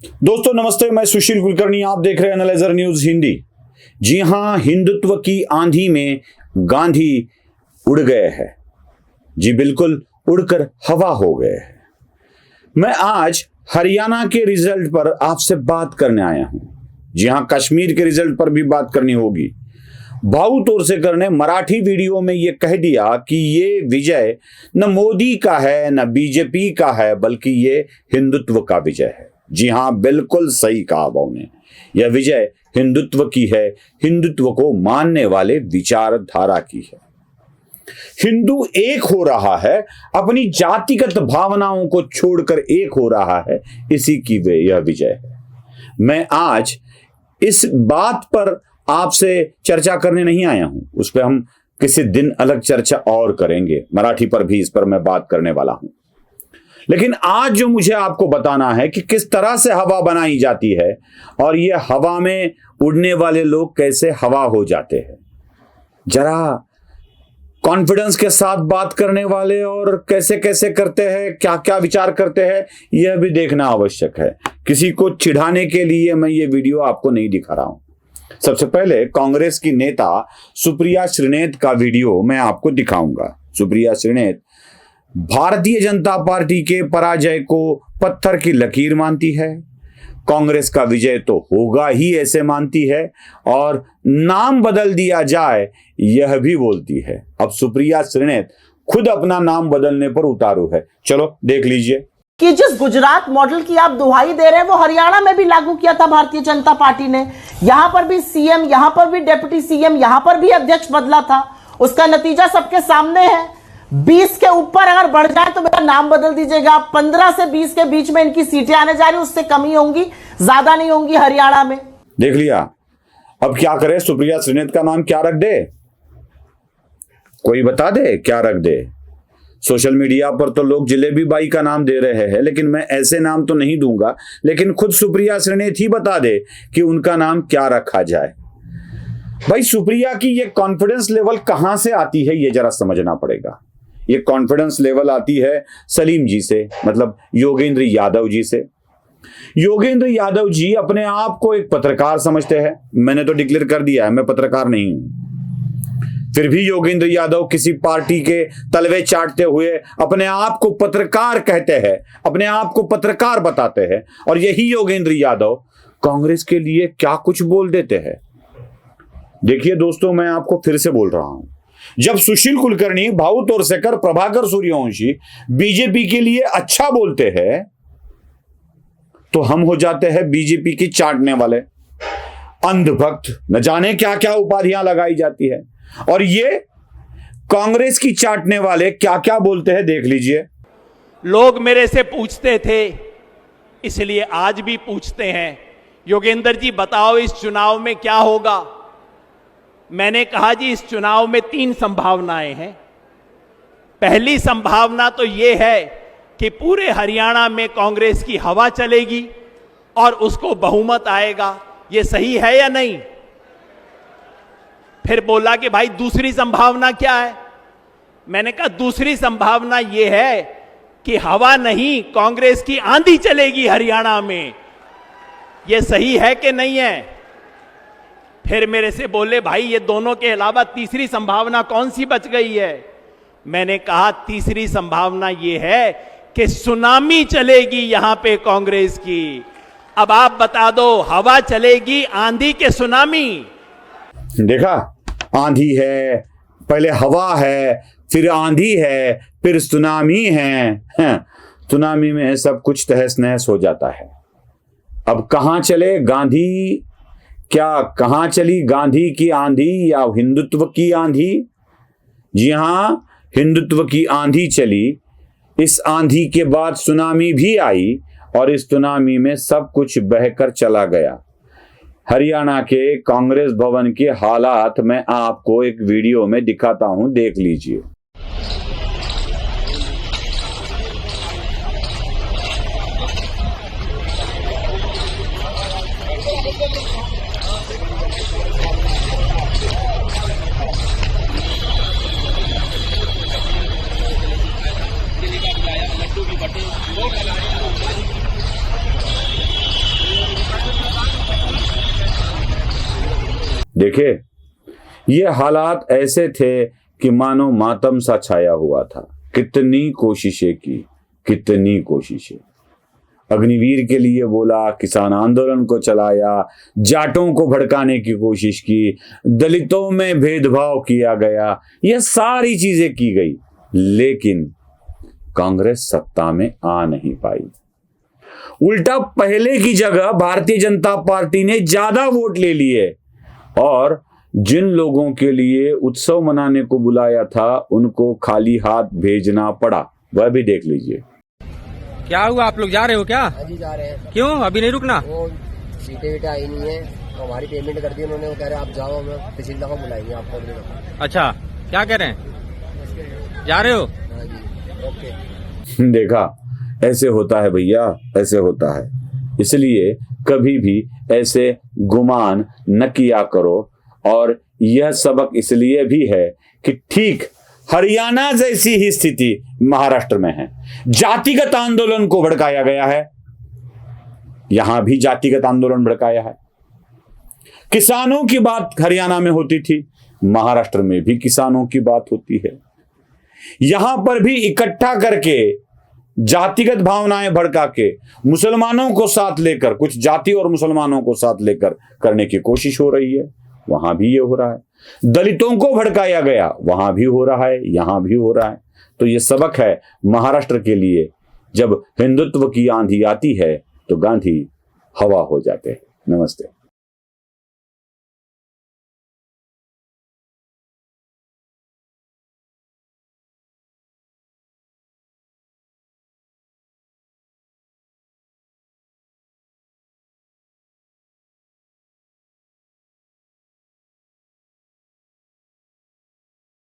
दोस्तों नमस्ते, मैं सुशील कुलकर्णी, आप देख रहे हैं एनालाइजर न्यूज हिंदी। जी हां, हिंदुत्व की आंधी में गांधी उड़ गए हैं। जी बिल्कुल, उड़कर हवा हो गए हैं। मैं आज हरियाणा के रिजल्ट पर आपसे बात करने आया हूं। जी हां, कश्मीर के रिजल्ट पर भी बात करनी होगी। भाऊ तोरसेकर ने मराठी वीडियो में यह कह दिया कि ये विजय न मोदी का है न बीजेपी का है, बल्कि ये हिंदुत्व का विजय है। जी हां, बिल्कुल सही कहा भाऊ ने। यह विजय हिंदुत्व की है, हिंदुत्व को मानने वाले विचारधारा की है। हिंदू एक हो रहा है, अपनी जातिगत भावनाओं को छोड़कर एक हो रहा है, इसी की यह विजय है। मैं आज इस बात पर आपसे चर्चा करने नहीं आया हूं, उस पर हम किसी दिन अलग चर्चा और करेंगे। मराठी पर भी इस पर मैं बात करने वाला हूं। लेकिन आज जो मुझे आपको बताना है कि किस तरह से हवा बनाई जाती है और ये हवा में उड़ने वाले लोग कैसे हवा हो जाते हैं। जरा कॉन्फिडेंस के साथ बात करने वाले और कैसे कैसे करते हैं, क्या क्या विचार करते हैं, यह भी देखना आवश्यक है। किसी को चिढ़ाने के लिए मैं ये वीडियो आपको नहीं दिखा रहा हूं। सबसे पहले कांग्रेस की नेता सुप्रिया श्रीनेत का वीडियो मैं आपको दिखाऊंगा। सुप्रिया श्रीनेत भारतीय जनता पार्टी के पराजय को पत्थर की लकीर मानती है, कांग्रेस का विजय तो होगा ही ऐसे मानती है, और नाम बदल दिया जाए यह भी बोलती है। अब सुप्रिया श्रीनेत खुद अपना नाम बदलने पर उतारू है। चलो देख लीजिए कि जिस गुजरात मॉडल की आप दुहाई दे रहे हैं वो हरियाणा में भी लागू किया था भारतीय जनता पार्टी ने। यहां पर भी सीएम, यहां पर भी डिप्टी सीएम, यहां पर भी अध्यक्ष बदला था। उसका नतीजा सबके सामने है। 20 के ऊपर अगर बढ़ जाए तो मेरा नाम बदल दीजिएगा। 15 से 20 के बीच में इनकी सीटें आने जा रही, उससे कमी होंगी, ज्यादा नहीं होंगी हरियाणा में। देख लिया। अब क्या करे, सुप्रिया श्रीनेत का नाम क्या रख दे? कोई बता दे क्या रख दे? सोशल मीडिया पर तो लोग जलेबी बाई का नाम दे रहे हैं, लेकिन मैं ऐसे नाम तो नहीं दूंगा। लेकिन खुद सुप्रिया श्रीनेत ही बता दे कि उनका नाम क्या रखा जाए। भाई, सुप्रिया की ये कॉन्फिडेंस लेवल कहां से आती है, ये जरा समझना पड़ेगा। ये कॉन्फिडेंस लेवल आती है सलीम जी से, मतलब योगेंद्र यादव जी से। योगेंद्र यादव जी अपने आप को एक पत्रकार समझते हैं। मैंने तो डिक्लेयर कर दिया है मैं पत्रकार नहीं हूं, फिर भी योगेंद्र यादव किसी पार्टी के तलवे चाटते हुए अपने आप को पत्रकार कहते हैं, अपने आप को पत्रकार बताते हैं। और यही योगेंद्र यादव कांग्रेस के लिए क्या कुछ बोल देते हैं। देखिए दोस्तों, मैं आपको फिर से बोल रहा हूं, जब सुशील कुलकर्णी, भाऊ तोरसेकर, प्रभाकर सूर्यवंशी बीजेपी के लिए अच्छा बोलते हैं तो हम हो जाते हैं बीजेपी की चाटने वाले, अंधभक्त। न जाने क्या क्या उपाधियां लगाई जाती है। और ये कांग्रेस की चाटने वाले क्या क्या बोलते हैं, देख लीजिए। लोग मेरे से पूछते थे, इसलिए आज भी पूछते हैं, योगेंद्र जी बताओ इस चुनाव में क्या होगा। मैंने कहा जी इस चुनाव में 3 संभावनाएं हैं। पहली संभावना तो यह है कि पूरे हरियाणा में कांग्रेस की हवा चलेगी और उसको बहुमत आएगा। यह सही है या नहीं? फिर बोला कि भाई दूसरी संभावना क्या है? मैंने कहा दूसरी संभावना यह है कि हवा नहीं, कांग्रेस की आंधी चलेगी हरियाणा में। यह सही है कि नहीं है? फिर मेरे से बोले भाई ये दोनों के अलावा तीसरी संभावना कौन सी बच गई है? मैंने कहा तीसरी संभावना यह है कि सुनामी चलेगी यहां पे कांग्रेस की। अब आप बता दो, हवा चलेगी आंधी के सुनामी? देखा, आंधी है, पहले हवा है, फिर आंधी है, फिर सुनामी है। सुनामी में सब कुछ तहस नहस हो जाता है। अब कहां चले गांधी, क्या कहां चली गांधी की आंधी या हिंदुत्व की आंधी? जी हां, हिंदुत्व की आंधी चली। इस आंधी के बाद सुनामी भी आई और इस सुनामी में सब कुछ बहकर चला गया। हरियाणा के कांग्रेस भवन के हालात मैं आपको एक वीडियो में दिखाता हूं, देख लीजिए। देखे, ये हालात ऐसे थे कि मानो मातम सा छाया हुआ था। कितनी कोशिशें की, कितनी कोशिशें। अग्निवीर के लिए बोला, किसान आंदोलन को चलाया, जाटों को भड़काने की कोशिश की, दलितों में भेदभाव किया गया, ये सारी चीजें की गई, लेकिन कांग्रेस सत्ता में आ नहीं पाई। उल्टा पहले की जगह भारतीय जनता पार्टी ने ज्यादा वोट ले लिए और जिन लोगों के लिए उत्सव मनाने को बुलाया था उनको खाली हाथ भेजना पड़ा। वह भी देख लीजिए। क्या हुआ, आप लोग जा रहे हो क्या? अभी जा रहे हैं। क्यों अभी नहीं रुकना? वो सीटें वीटें आई नहीं है, तो हमारी पेमेंट कर दी उन्होंने। वो कह रहे हैं आप जाओ, हम पिछली दफा बुलाएंगे आपको अगली दफा। अच्छा, क्या कह रहे हैं, जा रहे हो? हाँ जी, ओके। देखा, ऐसे होता है भैया, ऐसे होता है। इसलिए कभी भी ऐसे गुमान न किया करो। और यह सबक इसलिए भी है कि ठीक हरियाणा जैसी ही स्थिति महाराष्ट्र में है। जातिगत आंदोलन को भड़काया गया है, यहां भी जातिगत आंदोलन भड़काया है। किसानों की बात हरियाणा में होती थी, महाराष्ट्र में भी किसानों की बात होती है। यहां पर भी इकट्ठा करके जातिगत भावनाएं भड़का के मुसलमानों को साथ लेकर, कुछ जाति और मुसलमानों को साथ लेकर करने की कोशिश हो रही है। वहां भी ये हो रहा है। दलितों को भड़काया गया, वहां भी हो रहा है, यहां भी हो रहा है। तो ये सबक है महाराष्ट्र के लिए। जब हिंदुत्व की आंधी आती है तो गांधी हवा हो जाते हैं। नमस्ते।